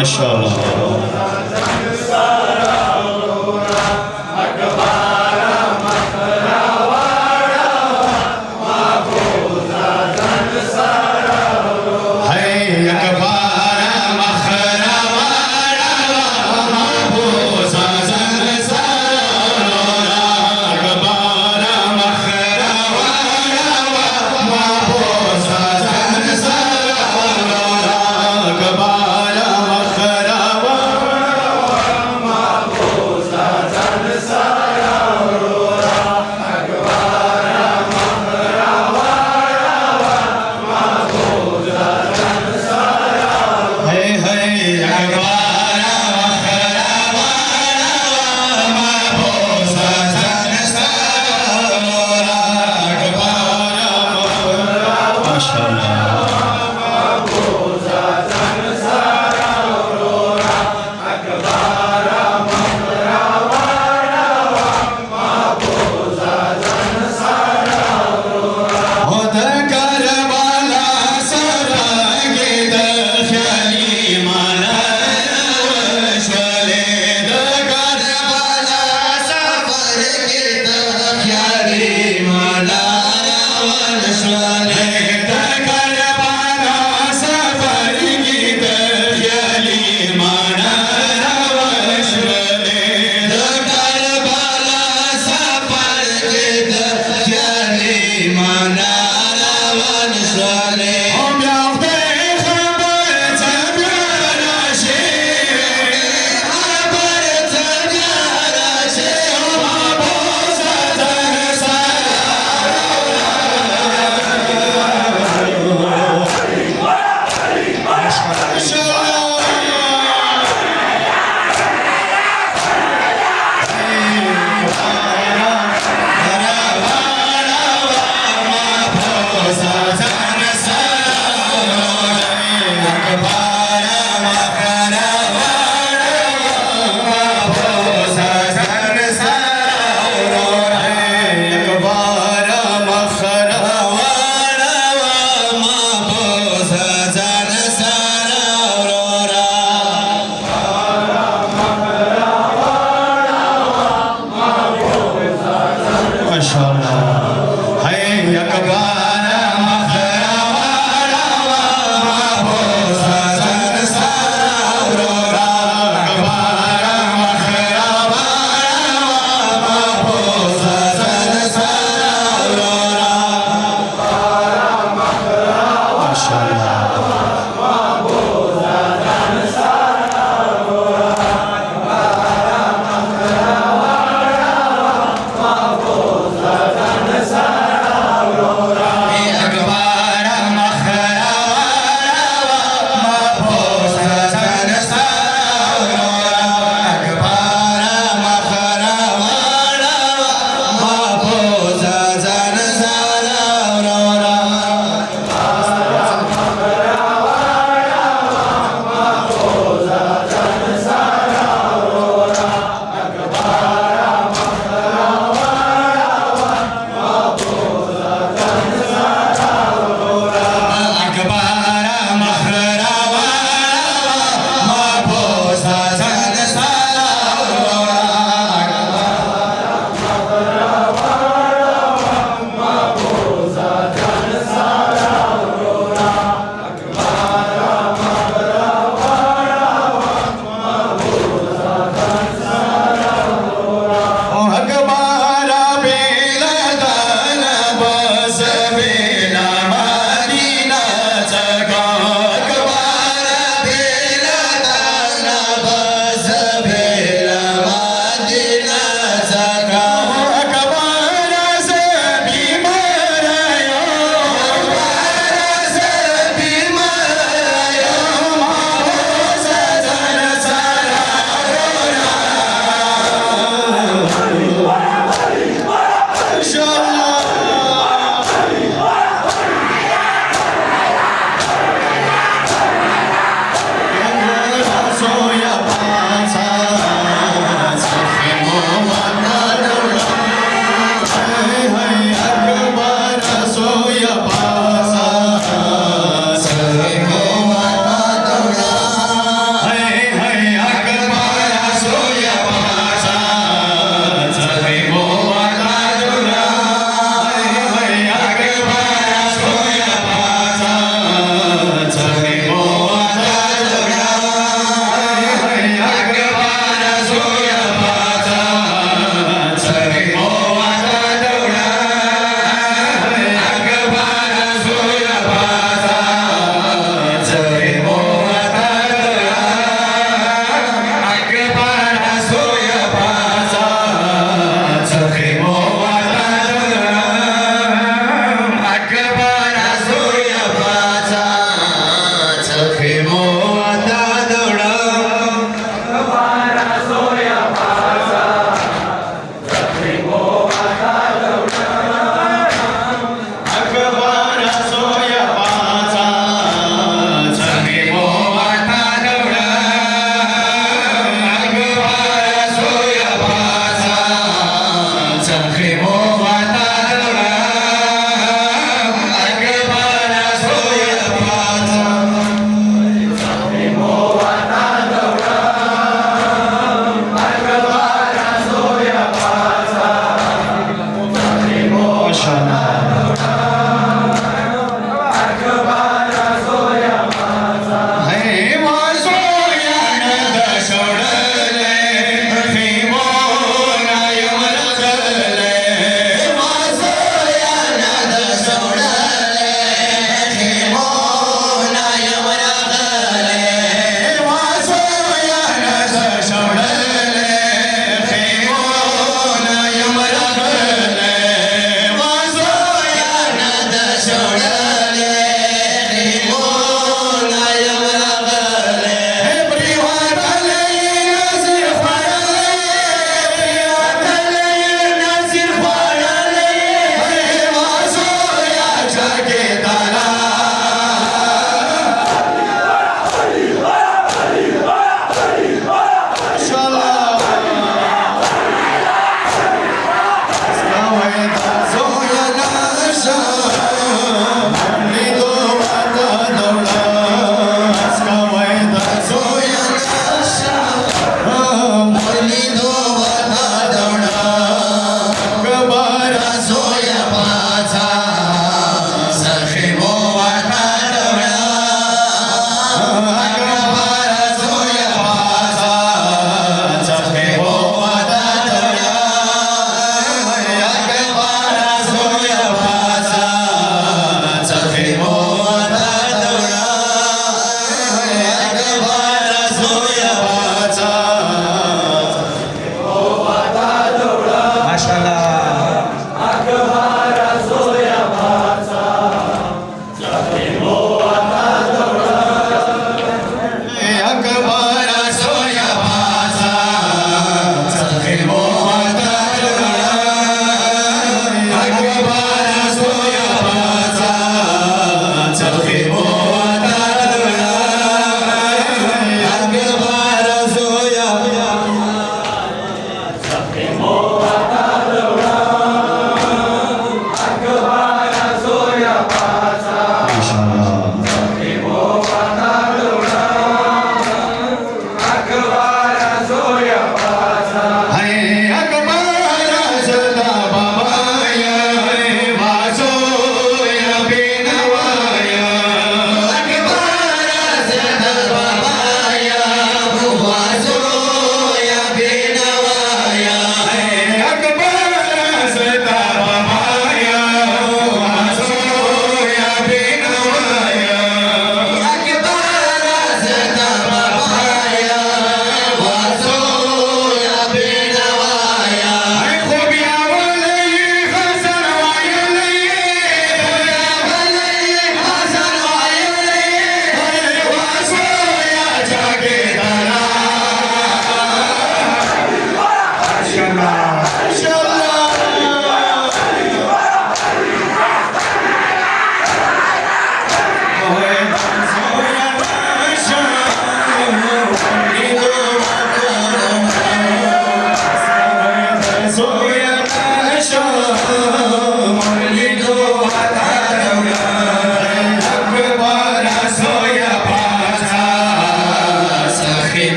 माशाअल्लाह।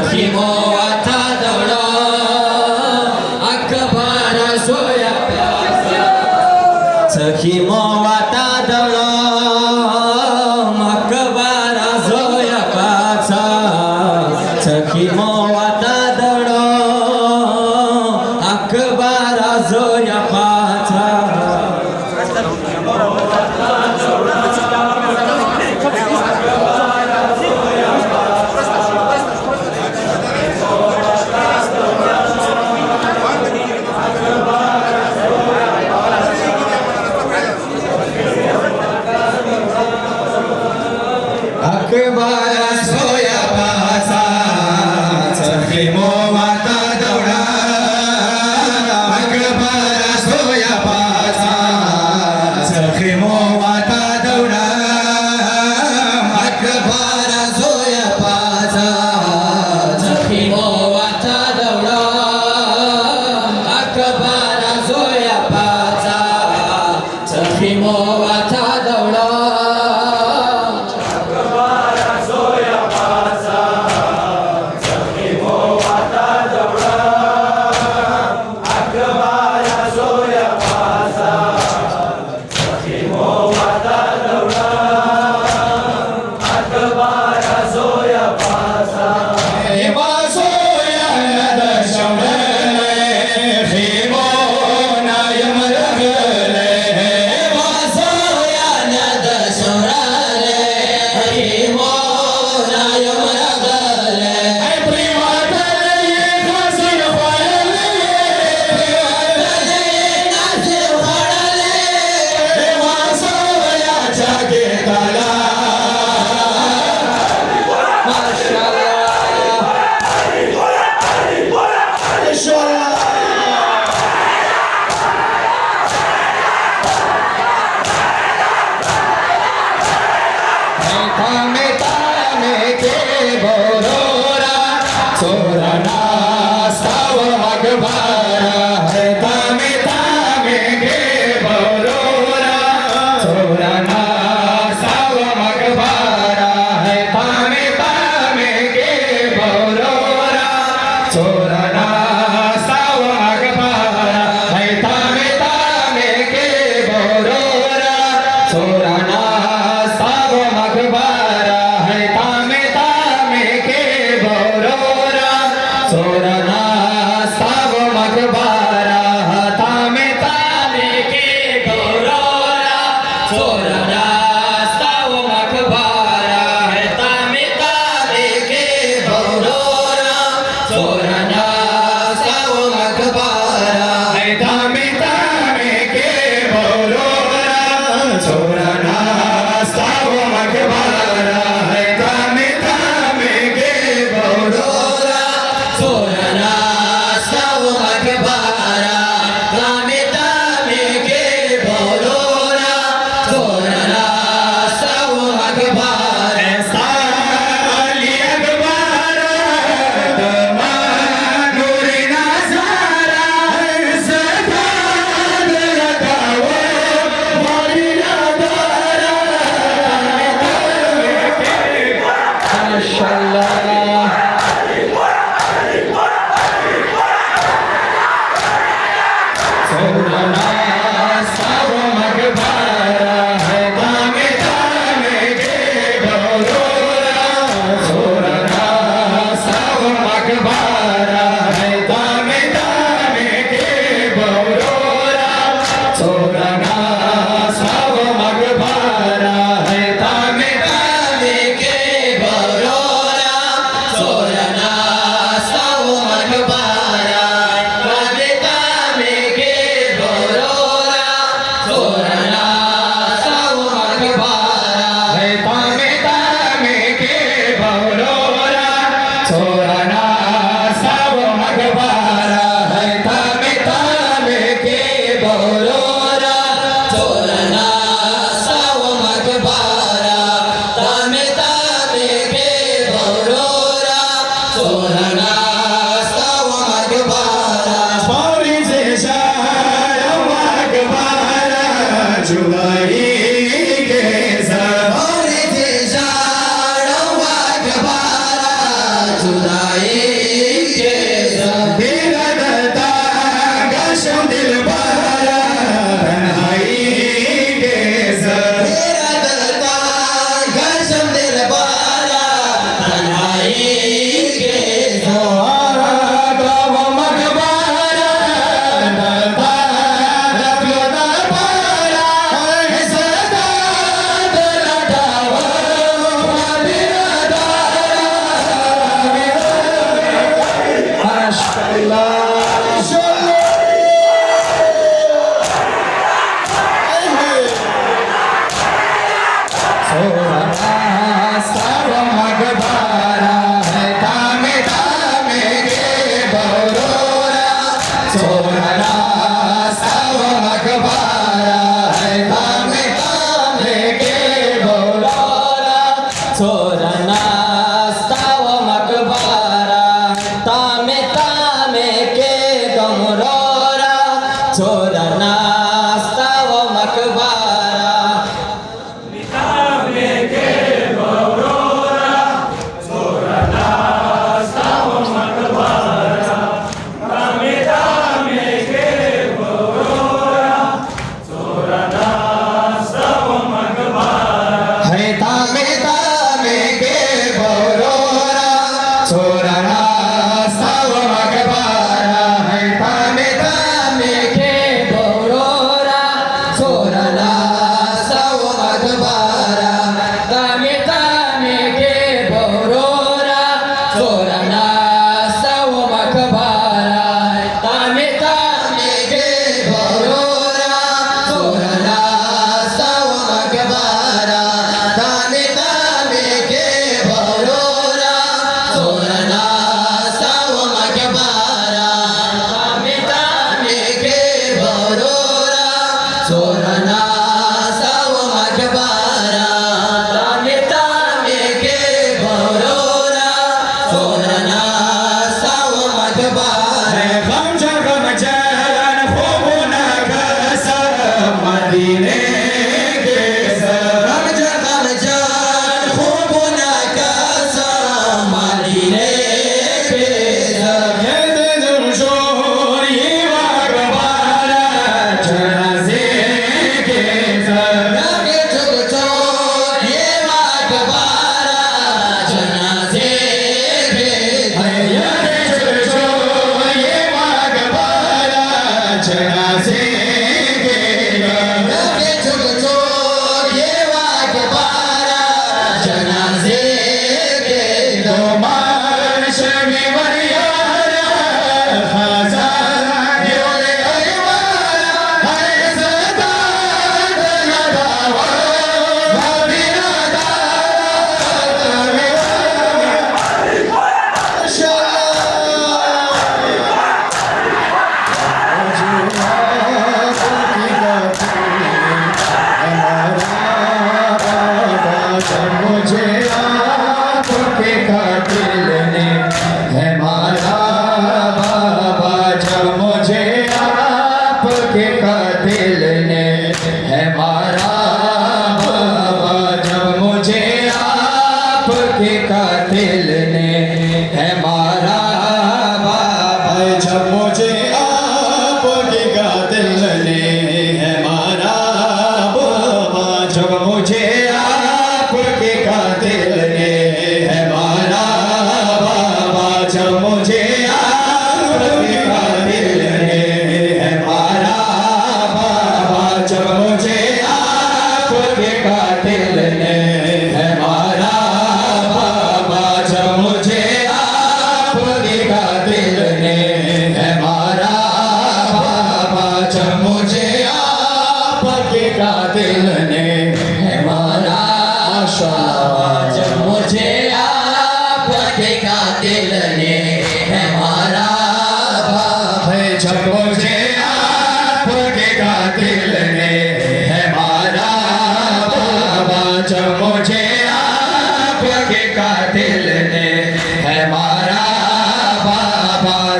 सखीमो आता दौड़ा अकबर सोया प्यासा सखीमो आता दौड़ा अकबर सोया पासा सखीमो आता दौड़ा अकबर सोया पासा जुदाई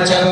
जब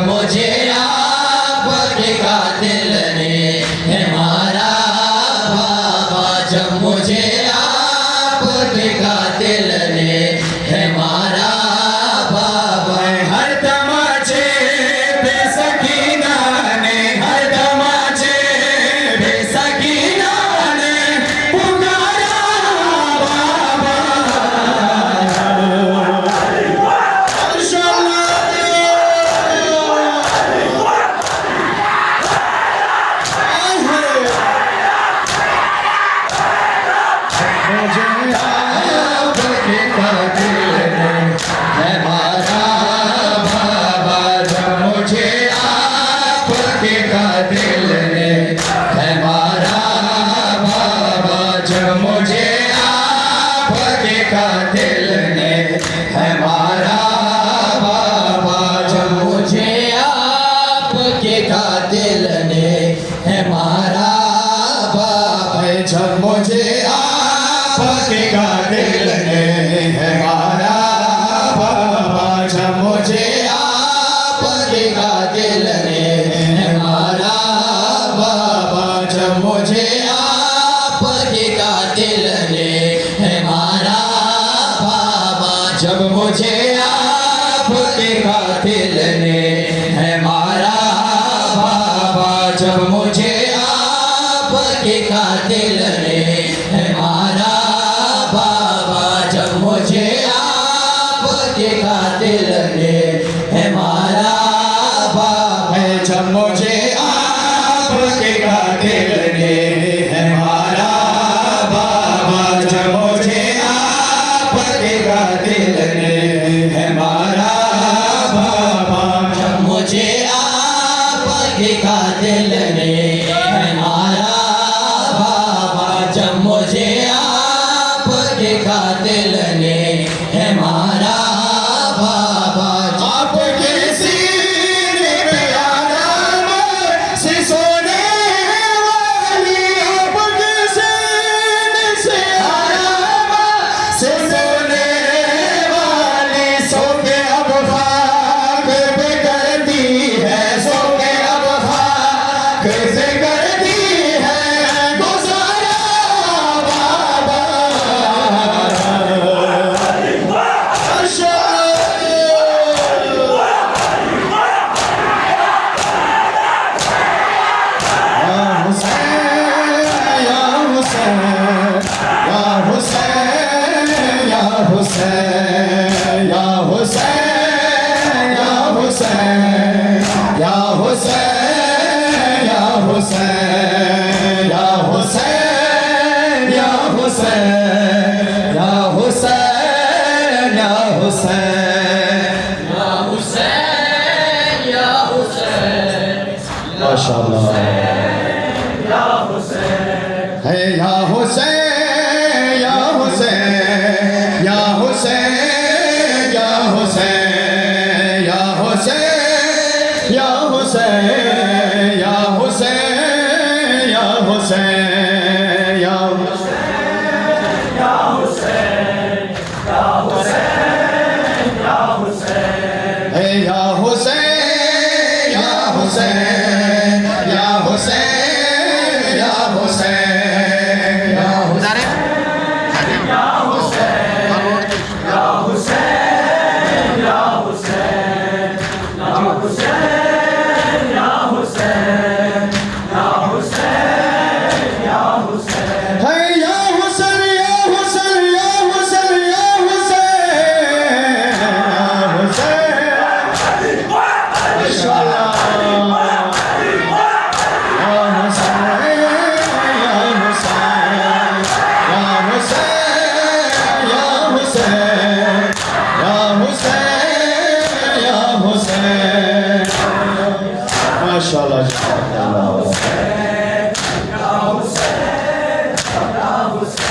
Hussein, Ya Hussein, Ya Hussein, Ya Hussein, Ya Hussein, Ya Hussein, Ya Hussein, Ya Hussein, MashaAllah. Ya Hussein, Hey Ya Hussein, Ya Hussein, Ya Hussein, Ya Hussein, Ya Hussein, Ya Hussein, Ya Hussein, Ya Hussein, Ya Hey Ya Hussein, Ya Hussein, Ya Hussein, Ya Hussein, Ya Hussein. Hey Ya Hussein, Ya Hussein, Ya Hussein, Ya Hussein, Ya Hussein. MashaAllah. Ya Hussein, Ya Hussein, Ya Hussein, Ya Hussein, Ya Hussein, Ya Hussein. MashaAllah.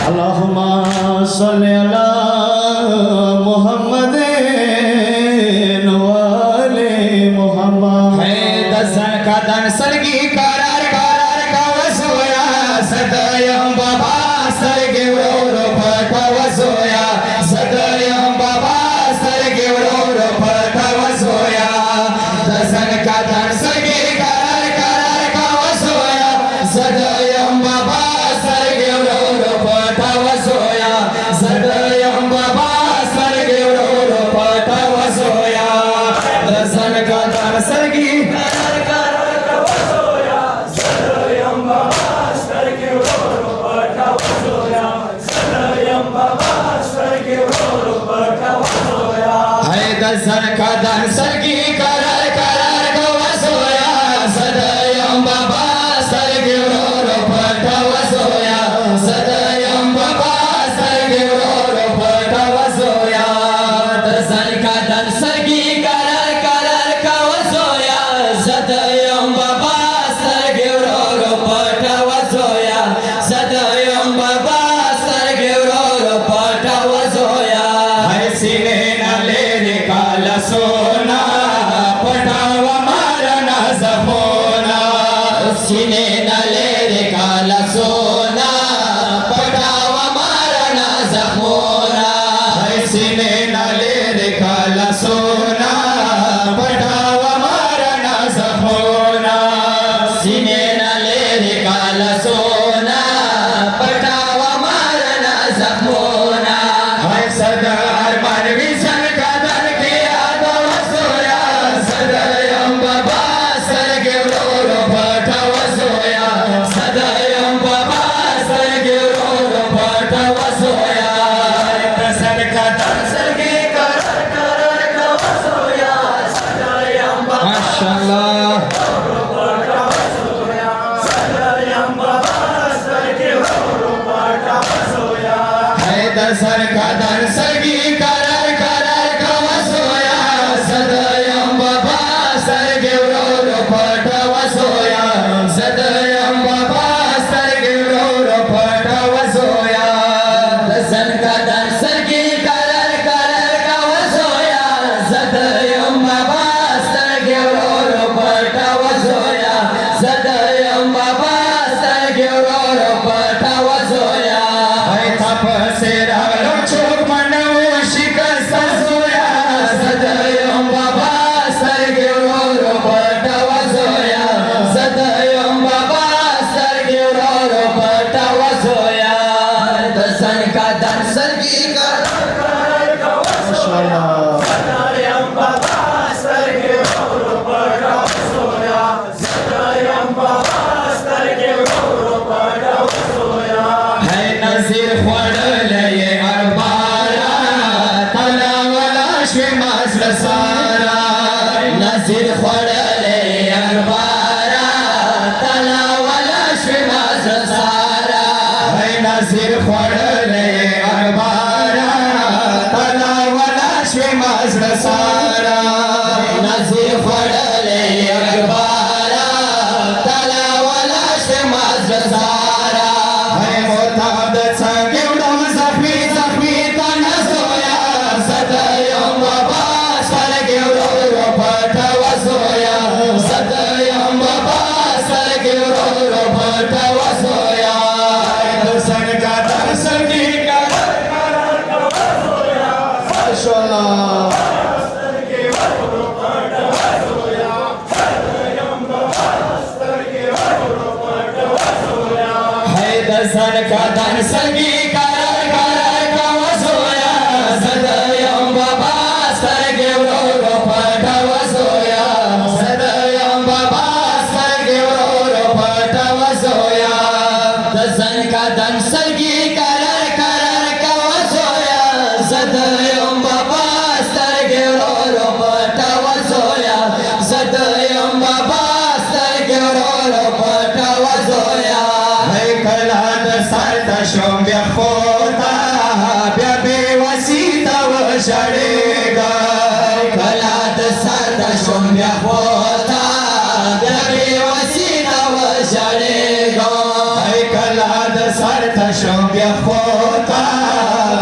Allahumma salli ala Muhammadin wa ali Muhammad. Hey dasan kadan sargi karar karar kawasoya sadayam baba sargi uro pakawasoya sadayam baba sargi uro pakawasoya dasan kadan sargi karar karar kawasoya sadayam baba sargi uro pakawasoya sadayam baba sargi uro pakawasoya dasan kadan sargi karar karar kawasoya sadayam baba sargi uro pakawasoya sadayam baba sargi uro pakawasoya hay dasan kadan sargi karar karar kawasoya sadayam baba sargi uro pakawasoya sadayam baba sargi uro pakawasoya dasan kadan sargi karar karar kawasoya sadayam baba sargi uro pakawasoya sadayam baba sargi uro pakawasoya hay sine nale nikala sona patawa marana zafona sine nale nikala sona patawa marana zafona hay sine nale nikala sona patawa marana zafona sine nale nikala sona patawa marana zafona hay sadar marvi san kadan kiya kawasoya sadayam baba sargi uro pakawasoya sadayam baba sargi uro pakawasoya dasan kadan sargi karar karar kawasoya sadayam baba MashaAllah. Hey dasan kadan sargi karar karar kawasoya sadayam baba sargi uro pakawasoya sadayam baba sargi uro pakawasoya dasan kadan sargi karar karar kawasoya sadayam baba sargi uro pakawasoya sadayam baba sargi uro pakawasoya hay tapasera chok manavu shikasta soya sadayam baba sargi uro pakawasoya sadayam baba sargi uro pakawasoya dasan kadan sargi karar karar kawasoya sadayam baba sargi uro pakawasoya sadayam baba sargi uro pakawasoya hay nazir khwadale ye arbara tala wala shwi masla sara nazir khwadale ye arbara दसन कदन सगी करार करार कवसोया सदयम बाबा सरगे रो पटवसोया सदयम बाबा सरगे रो पटवसोया दसन कदन सगी करार करार कवसोया सदयम बाबा सरगे रो पटवसोया सदयम बाबा सरगे रो पटवसोया कलाद सार्थ शोभ्य होता ब्याबे वसीता व शडेगा कलाद सार्थ शोभ्य होता ब्याबे वसीता व शडेगा कलाद सार्थ शोभ्य होता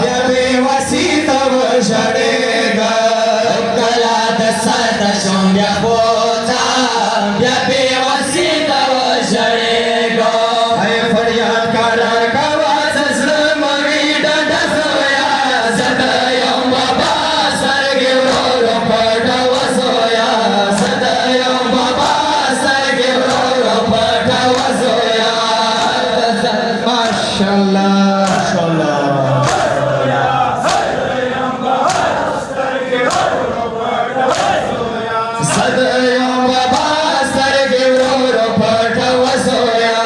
ब्याबे वसीता व शडेगा कलाद सार्थ शोभ्य होता ब्याबे वसीता व शडेगा फरियाद करार कवाच श्रमवी डडसोया सदयम बाबा सरगे रो पटवसोया सदयम बाबा सरगे रो पटवसोया माशाअल्लाह सदयम बाबा सरगे रो पटवसोया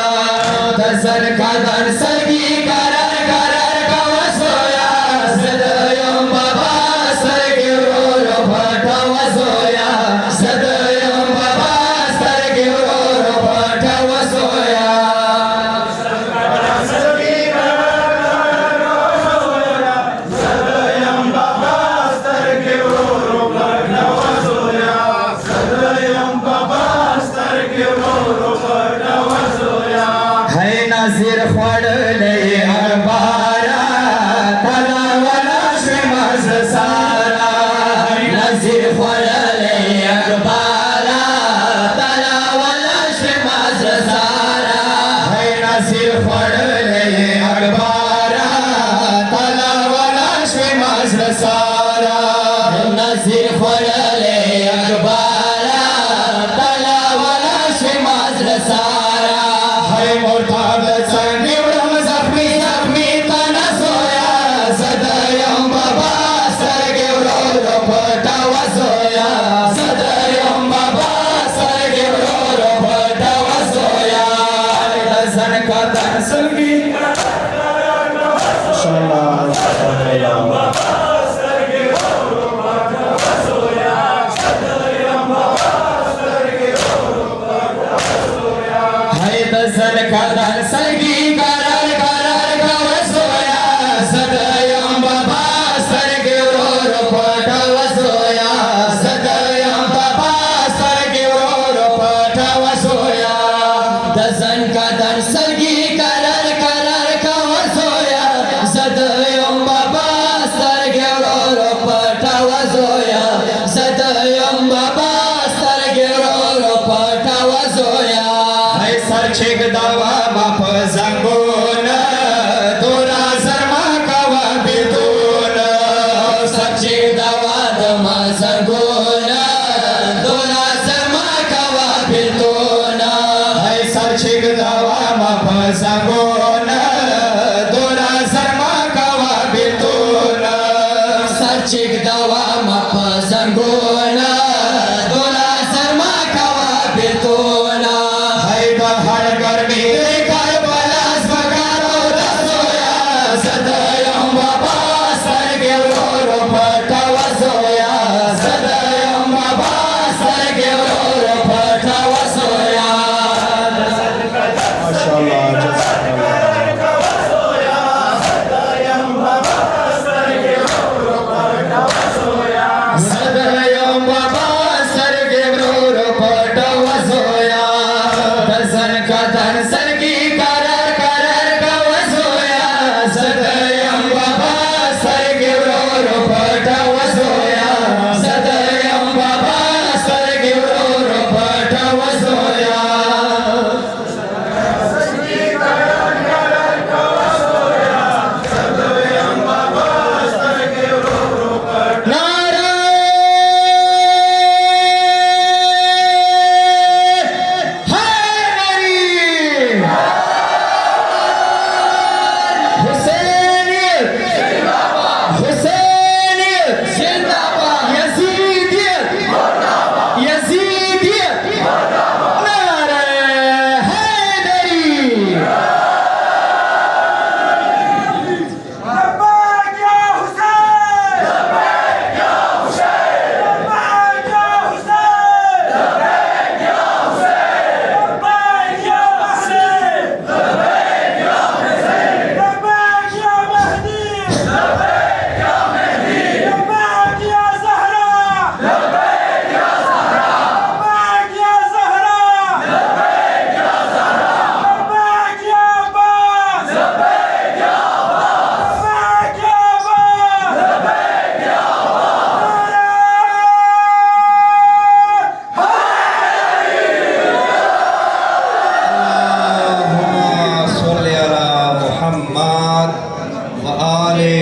दसन कदन सगी करार करार कवसोया सदयम बाबा सरगे रो पटवसोया सदयम बाबा सरगे रो पटवसोया सदयम बाबा सरगे रो पटवसोया सदयम बाबा सरगे रो पटवसोया है नज़ीर खड़ले अखबारा तलावला श्रीमस सारा नज़ीर खड़ले अखबारा तलावला श्रीमस सारा है नज़ीर खड़ले अखबारा तलावला श्रीमस सारा नज़ीर खड़ले अखबारा तलावला श्रीमस सारा मोरताब संगीवरम जख्मी जख्मी तना सोया सदयम बाबा सरगे रो पटवसोया सदयम बाबा सरगे रो पटवसोया दसन कदन सगी सदयम बाबा सरगे रो पटवसोया सदयम बाबा सरगे रो पटवसोया है दसन कदन सगी करार करार कवसोया सदयम बाबा सरगे रो पटवसोया सदयम बाबा सरगे रो पटवसोया दसन कदन सगी करार करार कवसोया सदयम बाबा सरगे रो पटवसोया सदयम बाबा सरगे रो पटवसोया सरछिक दवा बाप जंगोन दोरा शर्मा कवा बितून सरछिक दवा दमा जंगोन दोरा शर्मा कवा बितून है सरछिक दवा बाप जंगोन दोरा शर्मा कवा बितून सरछिक दवा बाप जंगोन दोरा शर्मा कवा बितून हर गर्मी Muhammad wa ali